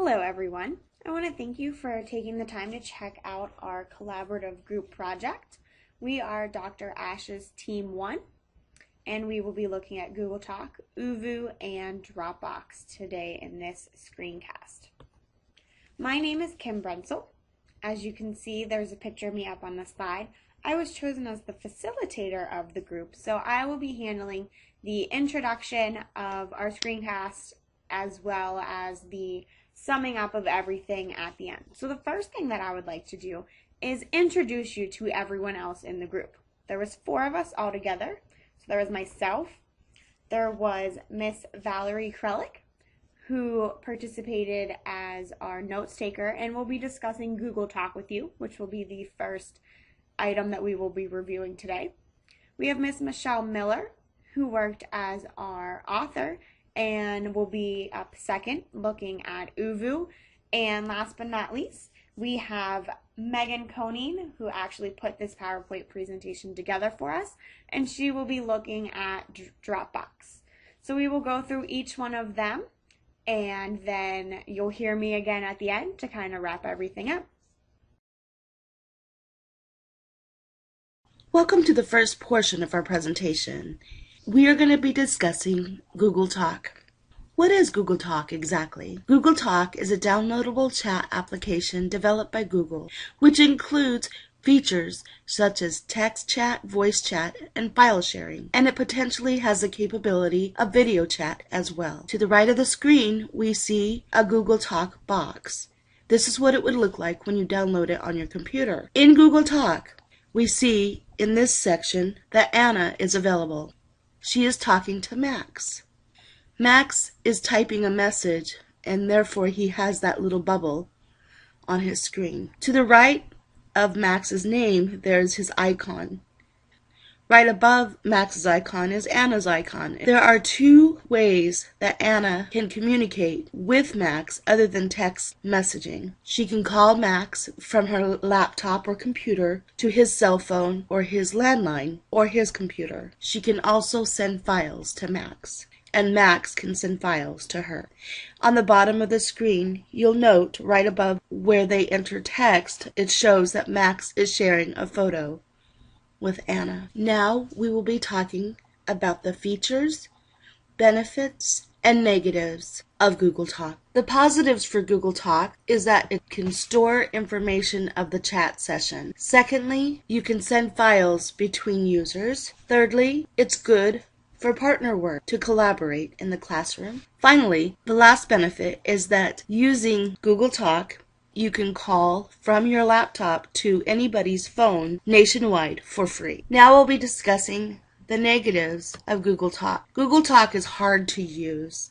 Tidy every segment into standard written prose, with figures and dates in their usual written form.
Hello everyone. I want to thank you for taking the time to check out our collaborative group project. We are Dr. Ash's Team 1 and we will be looking at Google Talk, ooVoo, and Dropbox today in this screencast. My name is Kim Brentzel. As you can see, there's a picture of me up on the slide. I was chosen as the facilitator of the group, so I will be handling the introduction of our screencast as well as the summing up of everything at the end. So the first thing that I would like to do is introduce you to everyone else in the group. There was 4 of us all together. So there was myself, there was Miss Valerie Krelick, who participated as our notes taker, and we'll be discussing Google Talk with you, which will be the first item that we will be reviewing today. We have Miss Michelle Miller, who worked as our author and will be up second looking at ooVoo. And last but not least, we have Conneen, who actually put this PowerPoint presentation together for us, and she will be looking at Dropbox. So we will go through each one of them, and then you'll hear me again at the end to kind of wrap everything up. Welcome to the first portion of our presentation. We are going to be discussing Google Talk. What is Google Talk exactly? Google Talk is a downloadable chat application developed by Google, which includes features such as text chat, voice chat, and file sharing, and it potentially has the capability of video chat as well. To the right of the screen, we see a Google Talk box. This is what it would look like when you download it on your computer. In Google Talk, we see in this section that Anna is available. She is talking to Max. Max is typing a message, and therefore he has that little bubble on his screen. To the right of Max's name, there's his icon. Right above Max's icon is Anna's icon. There are 2 ways that Anna can communicate with Max other than text messaging. She can call Max from her laptop or computer to his cell phone or his landline or his computer. She can also send files to Max, and Max can send files to her. On the bottom of the screen, you'll note right above where they enter text, it shows that Max is sharing a photo with Anna. Now we will be talking about the features, benefits, and negatives of Google Talk. The positives for Google Talk is that it can store information of the chat session. Secondly, you can send files between users. Thirdly, it's good for partner work to collaborate in the classroom. Finally, the last benefit is that using Google Talk, you can call from your laptop to anybody's phone nationwide for free. Now we'll be discussing the negatives of Google Talk. Google Talk is hard to use.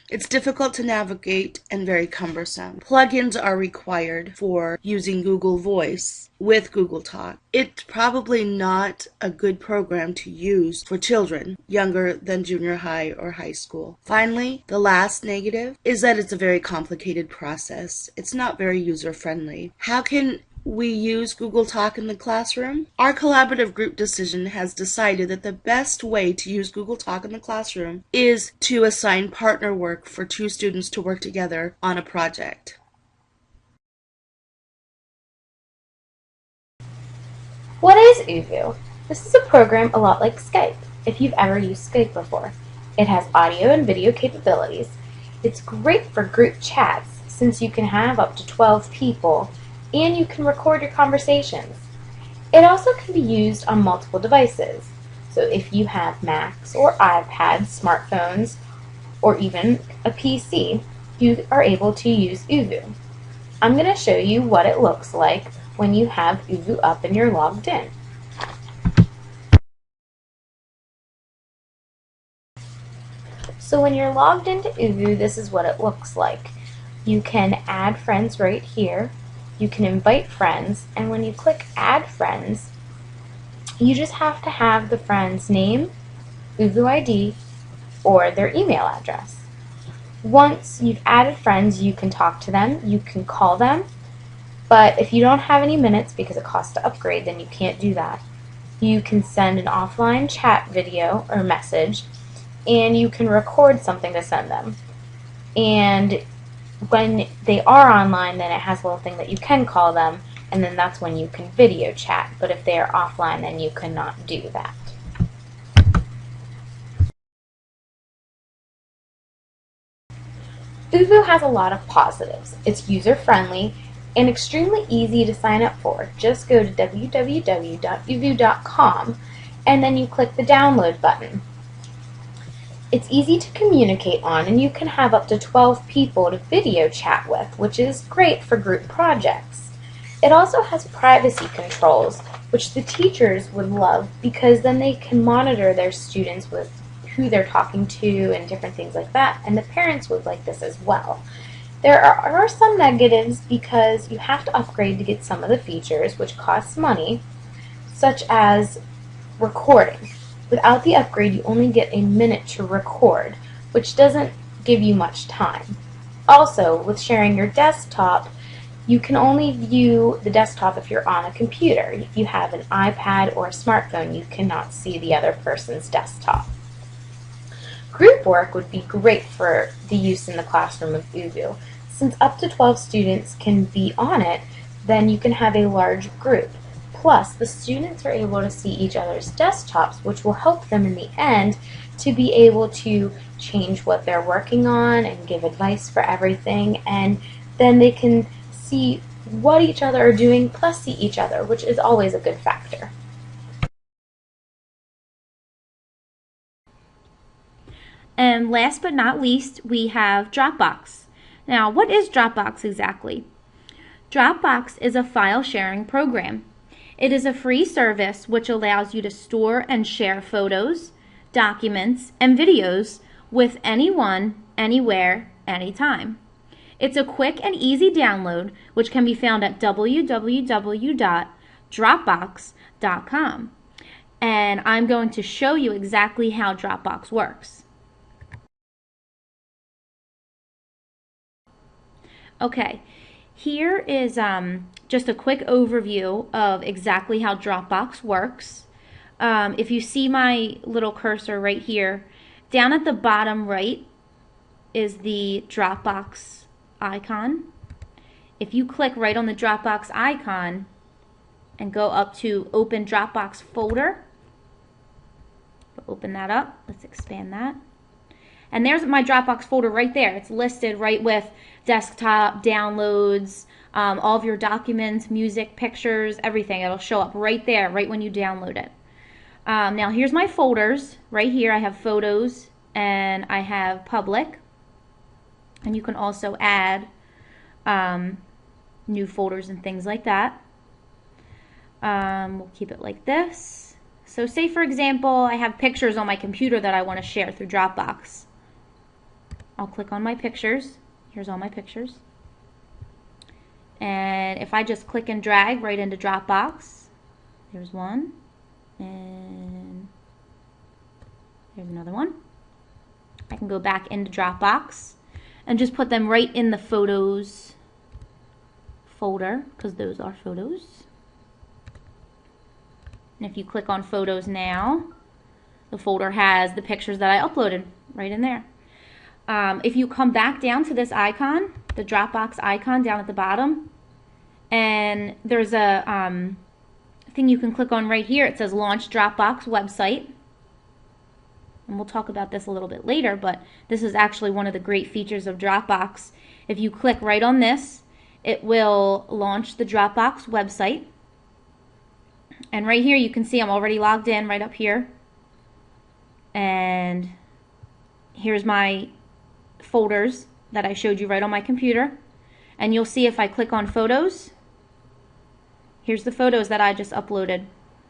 It's difficult to navigate and very cumbersome. Plugins are required for using Google Voice with Google Talk. It's probably not a good program to use for children younger than junior high or high school. Finally, the last negative is that it's a very complicated process. It's not very user-friendly. How can we use Google Talk in the classroom? Our collaborative group decision has decided that the best way to use Google Talk in the classroom is to assign partner work for 2 students to work together on a project. What is ooVoo? This is a program a lot like Skype, if you've ever used Skype before. It has audio and video capabilities. It's great for group chats since you can have up to 12 people and you can record your conversations. It also can be used on multiple devices. So if you have Macs or iPads, smartphones, or even a PC, you are able to use ooVoo. I'm going to show you what it looks like when you have ooVoo up and you're logged in. So when you're logged into ooVoo, this is what it looks like. You can add friends right here. You can invite friends, and when you click add friends, you just have to have the friend's name, ooVoo ID, or their email address. Once you've added friends, you can talk to them, you can call them, but if you don't have any minutes because it costs to upgrade, then you can't do that. You can send an offline chat video or message, and you can record something to send them. And when they are online, then it has a little thing that you can call them, and then that's when you can video chat. But if they are offline, then you cannot do that. ooVoo has a lot of positives. It's user-friendly and extremely easy to sign up for. Just go to www.oovoo.com and then you click the download button. It's easy to communicate on, and you can have up to 12 people to video chat with, which is great for group projects. It also has privacy controls, which the teachers would love because then they can monitor their students with who they're talking to and different things like that, and the parents would like this as well. There are some negatives because you have to upgrade to get some of the features, which costs money, such as recording. Without the upgrade, you only get a minute to record, which doesn't give you much time. Also, with sharing your desktop, you can only view the desktop if you're on a computer. If you have an iPad or a smartphone, you cannot see the other person's desktop. Group work would be great for the use in the classroom of ooVoo. Since up to 12 students can be on it, then you can have a large group. Plus, the students are able to see each other's desktops, which will help them in the end to be able to change what they're working on and give advice for everything, and then they can see what each other are doing plus see each other, which is always a good factor. And last but not least, we have Dropbox. Now, what is Dropbox exactly? Dropbox is a file sharing program. It is a free service which allows you to store and share photos, documents, and videos with anyone, anywhere, anytime. It's a quick and easy download which can be found at www.dropbox.com. And I'm going to show you exactly how Dropbox works. Okay, here is just a quick overview of exactly how Dropbox works. If you see my little cursor right here, down at the bottom right is the Dropbox icon. If you click right on the Dropbox icon and go up to Open Dropbox Folder, open that up. Let's expand that. And there's my Dropbox folder right there. It's listed right with desktop, downloads, all of your documents, music, pictures, everything. It'll show up right there, right when you download it. Now here's my folders. Right here I have photos and I have public. And you can also add new folders and things like that. We'll keep it like this. So say for example, I have pictures on my computer that I want to share through Dropbox. I'll click on my pictures. Here's all my pictures. And if I just click and drag right into Dropbox, there's one, and there's another one. I can go back into Dropbox and just put them right in the photos folder, because those are photos. And if you click on photos now, the folder has the pictures that I uploaded right in there. If you come back down to this icon, the Dropbox icon down at the bottom, and there's a thing you can click on right here. It says Launch Dropbox Website. And we'll talk about this a little bit later, but this is actually one of the great features of Dropbox. If you click right on this, it will launch the Dropbox website. And right here you can see I'm already logged in right up here. And here's my folders that I showed you right on my computer. And you'll see if I click on photos, here's the photos that I just uploaded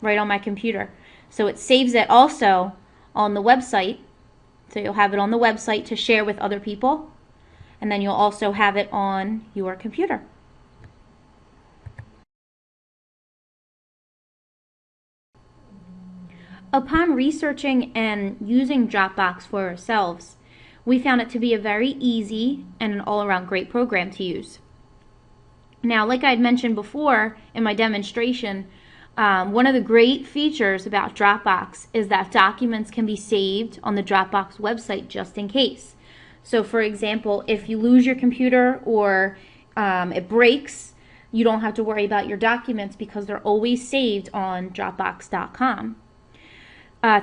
right on my computer. So it saves it also on the website. So you'll have it on the website to share with other people. And then you'll also have it on your computer. Upon researching and using Dropbox for ourselves, we found it to be a very easy and an all-around great program to use. Now, like I had mentioned before in my demonstration, one of the great features about Dropbox is that documents can be saved on the Dropbox website just in case. So for example, if you lose your computer or it breaks, you don't have to worry about your documents because they're always saved on Dropbox.com.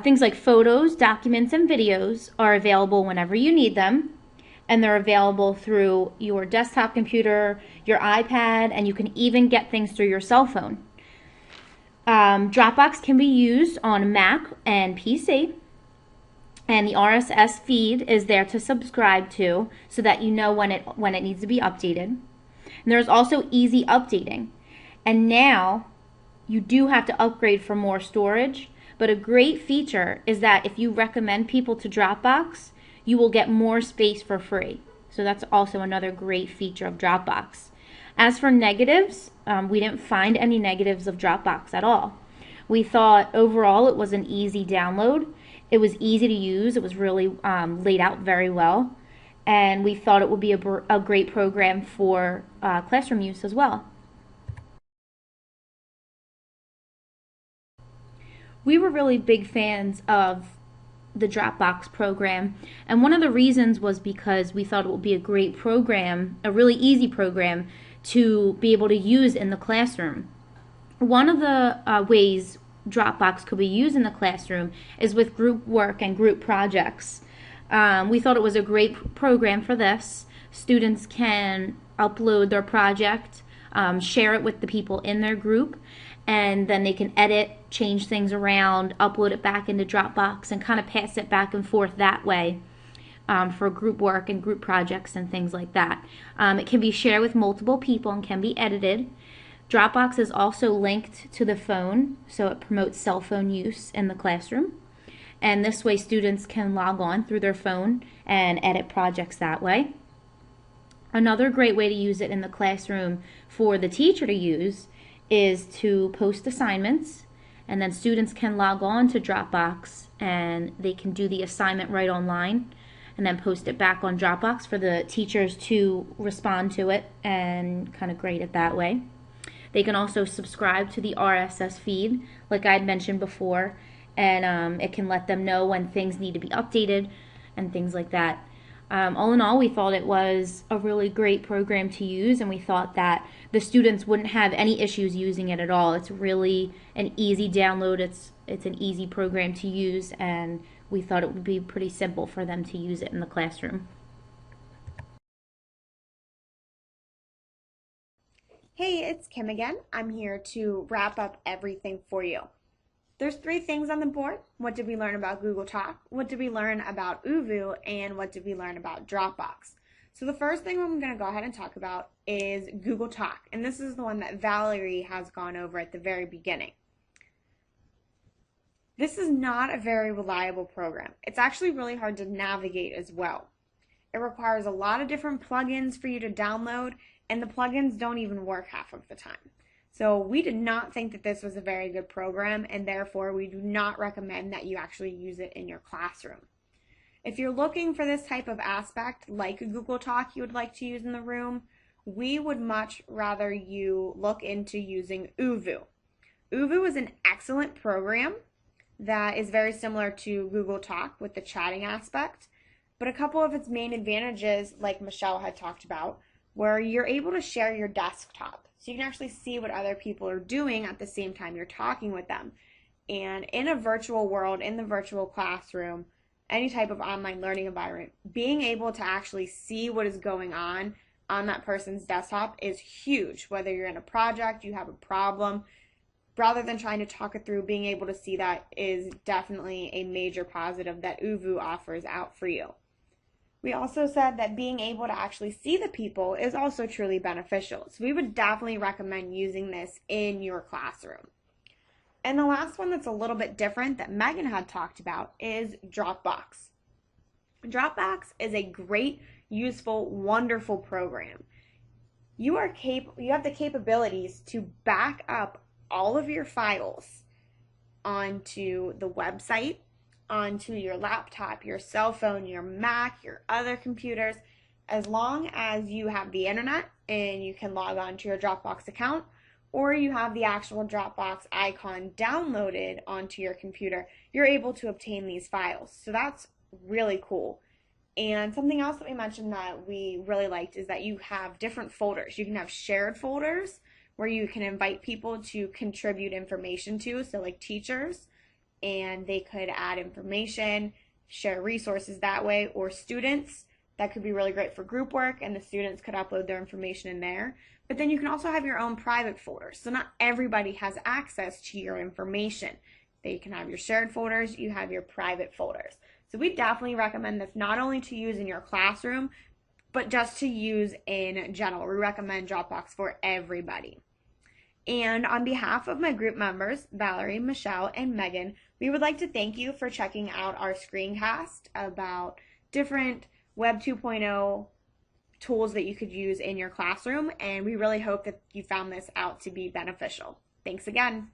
Things like photos, documents, and videos are available whenever you need them, and they're available through your desktop computer, your iPad, and you can even get things through your cell phone. Dropbox can be used on Mac and PC, and the RSS feed is there to subscribe to so that you know when it needs to be updated. And there's also easy updating. And now you do have to upgrade for more storage, but a great feature is that if you recommend people to Dropbox, you will get more space for free. So that's also another great feature of Dropbox. As for negatives, we didn't find any negatives of Dropbox at all. We thought overall it was an easy download. It was easy to use. It was really laid out very well. And we thought it would be a great program for classroom use as well. We were really big fans of the Dropbox program, and one of the reasons was because we thought it would be a great program, a really easy program to be able to use in the classroom. One of the ways Dropbox could be used in the classroom is with group work and group projects. We thought it was a great program for this. Students can upload their project, share it with the people in their group, and then they can edit, change things around, upload it back into Dropbox, and kind of pass it back and forth that way for group work and group projects and things like that. It can be shared with multiple people and can be edited. Dropbox is also linked to the phone, so it promotes cell phone use in the classroom. And this way students can log on through their phone and edit projects that way. Another great way to use it in the classroom for the teacher to use is to post assignments, and then students can log on to Dropbox and they can do the assignment right online and then post it back on Dropbox for the teachers to respond to it and kind of grade it that way. They can also subscribe to the RSS feed, like I had mentioned before, and it can let them know when things need to be updated and things like that. All in all, we thought it was a really great program to use, and we thought that the students wouldn't have any issues using it at all. It's really an easy download. It's an easy program to use, and we thought it would be pretty simple for them to use it in the classroom. Hey, it's Kim again. I'm here to wrap up everything for you. There's 3 things on the board. What did we learn about Google Talk? What did we learn about ooVoo? And what did we learn about Dropbox? So the first thing I'm going to go ahead and talk about is Google Talk. And this is the one that Valerie has gone over at the very beginning. This is not a very reliable program. It's actually really hard to navigate as well. It requires a lot of different plugins for you to download, and the plugins don't even work half of the time. So we did not think that this was a very good program, and therefore we do not recommend that you actually use it in your classroom. If you're looking for this type of aspect, like a Google Talk you would like to use in the room, we would much rather you look into using ooVoo. ooVoo is an excellent program that is very similar to Google Talk with the chatting aspect, but a couple of its main advantages, like Michelle had talked about, where you're able to share your desktop. So you can actually see what other people are doing at the same time you're talking with them. And in a virtual world, in the virtual classroom, any type of online learning environment, being able to actually see what is going on that person's desktop is huge. Whether you're in a project, you have a problem, rather than trying to talk it through, being able to see that is definitely a major positive that ooVoo offers out for you. We also said that being able to actually see the people is also truly beneficial. So we would definitely recommend using this in your classroom. And the last one that's a little bit different that Megan had talked about is Dropbox. Dropbox is a great, useful, wonderful program. You have the capabilities to back up all of your files onto the website, onto your laptop, your cell phone, your Mac, your other computers, as long as you have the internet and you can log on to your Dropbox account, or you have the actual Dropbox icon downloaded onto your computer, you're able to obtain these files. So that's really cool. And something else that we mentioned that we really liked is that you have different folders. You can have shared folders where you can invite people to contribute information to, so like teachers, and they could add information, share resources that way, or students. That could be really great for group work, and the students could upload their information in there. But then you can also have your own private folders. So not everybody has access to your information. You can have your shared folders, you have your private folders. So we definitely recommend this not only to use in your classroom, but just to use in general. We recommend Dropbox for everybody. And on behalf of my group members, Valerie, Michelle, and Megan, we would like to thank you for checking out our screencast about different Web 2.0 tools that you could use in your classroom. And we really hope that you found this out to be beneficial. Thanks again.